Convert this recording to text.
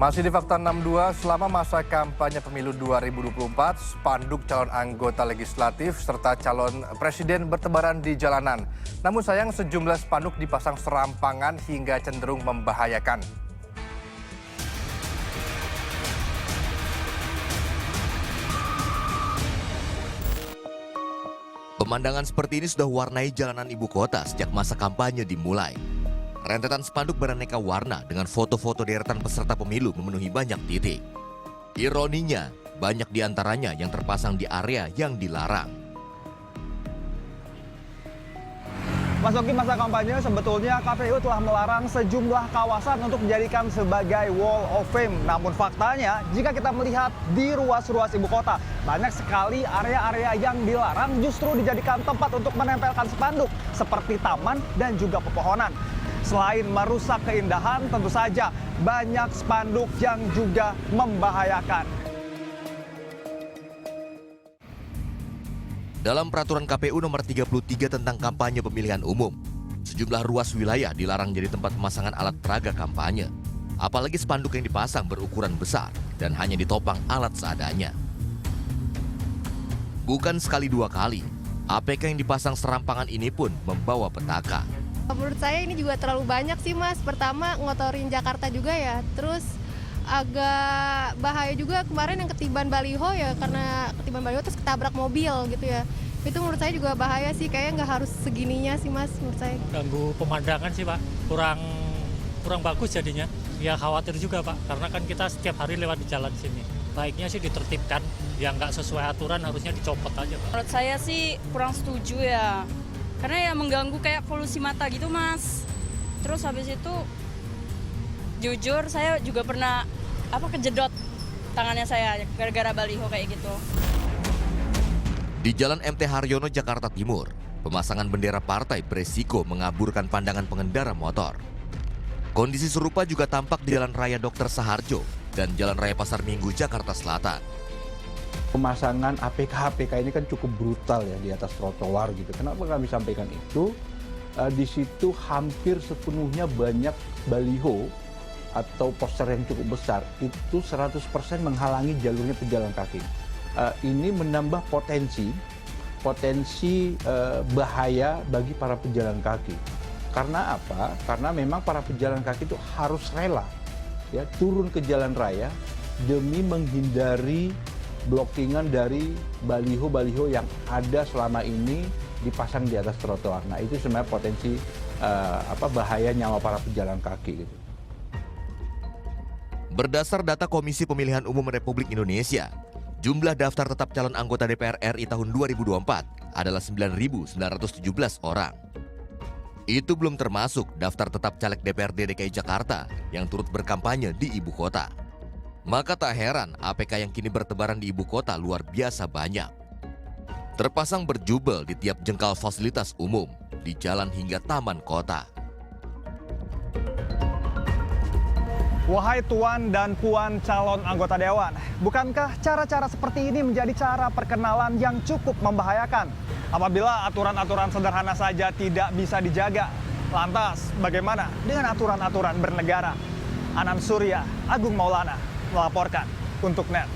Masih di Fakta 62, selama masa kampanye pemilu 2024, spanduk calon anggota legislatif serta calon presiden bertebaran di jalanan. Namun sayang sejumlah spanduk dipasang serampangan hingga cenderung membahayakan. Pemandangan seperti ini sudah warnai jalanan ibu kota sejak masa kampanye dimulai. Rentetan spanduk beraneka warna dengan foto-foto deretan peserta pemilu memenuhi banyak titik. Ironinya, banyak di antaranya yang terpasang di area yang dilarang. Masuki masa kampanye, sebetulnya KPU telah melarang sejumlah kawasan untuk dijadikan sebagai Wall of Fame. Namun faktanya, jika kita melihat di ruas-ruas ibu kota, banyak sekali area-area yang dilarang justru dijadikan tempat untuk menempelkan spanduk, seperti taman dan juga pepohonan. Selain merusak keindahan, tentu saja banyak spanduk yang juga membahayakan. Dalam peraturan KPU nomor 33 tentang kampanye pemilihan umum, sejumlah ruas wilayah dilarang jadi tempat pemasangan alat peraga kampanye. Apalagi spanduk yang dipasang berukuran besar dan hanya ditopang alat seadanya. Bukan sekali dua kali, APK yang dipasang serampangan ini pun membawa petaka. Menurut saya ini juga terlalu banyak sih Mas. Pertama ngotorin Jakarta juga ya, terus agak bahaya juga kemarin yang ketiban baliho ya, karena ketiban baliho terus ketabrak mobil gitu ya. Itu menurut saya juga bahaya sih, kayaknya nggak harus segininya sih Mas menurut saya. Ganggu pemandangan sih Pak, kurang bagus jadinya. Ya khawatir juga Pak, karena kan kita setiap hari lewat di jalan sini. Baiknya sih ditertibkan, yang nggak sesuai aturan harusnya dicopot aja Pak. Menurut saya sih kurang setuju ya, karena ya mengganggu kayak polusi mata gitu Mas. Terus habis itu jujur saya juga pernah kejedot tangannya saya gara-gara baliho kayak gitu. Di Jalan MT Haryono, Jakarta Timur, pemasangan bendera partai beresiko mengaburkan pandangan pengendara motor. Kondisi serupa juga tampak di Jalan Raya Dr. Saharjo dan Jalan Raya Pasar Minggu, Jakarta Selatan. Pemasangan APK ini kan cukup brutal ya di atas trotoar gitu. Kenapa kami sampaikan itu? Di situ hampir sepenuhnya banyak baliho atau poster yang cukup besar, itu 100% menghalangi jalurnya pejalan kaki. Ini menambah potensi bahaya bagi para pejalan kaki. Karena apa? Karena memang para pejalan kaki itu harus rela ya turun ke jalan raya demi menghindari blockingan dari baliho-baliho yang ada selama ini dipasang di atas trotoar. Nah, itu sebenarnya potensi bahaya nyawa para pejalan kaki gitu. Berdasar data Komisi Pemilihan Umum Republik Indonesia, jumlah daftar tetap calon anggota DPR RI tahun 2024 adalah 9.917 orang. Itu belum termasuk daftar tetap caleg DPRD DKI Jakarta yang turut berkampanye di ibu kota. Maka tak heran APK yang kini bertebaran di ibu kota luar biasa banyak. Terpasang berjubel di tiap jengkal fasilitas umum, di jalan hingga taman kota. Wahai tuan dan puan calon anggota dewan, bukankah cara-cara seperti ini menjadi cara perkenalan yang cukup membahayakan? Apabila aturan-aturan sederhana saja tidak bisa dijaga, lantas bagaimana dengan aturan-aturan bernegara? Anam Surya, Agung Maulana melaporkan untuk NET.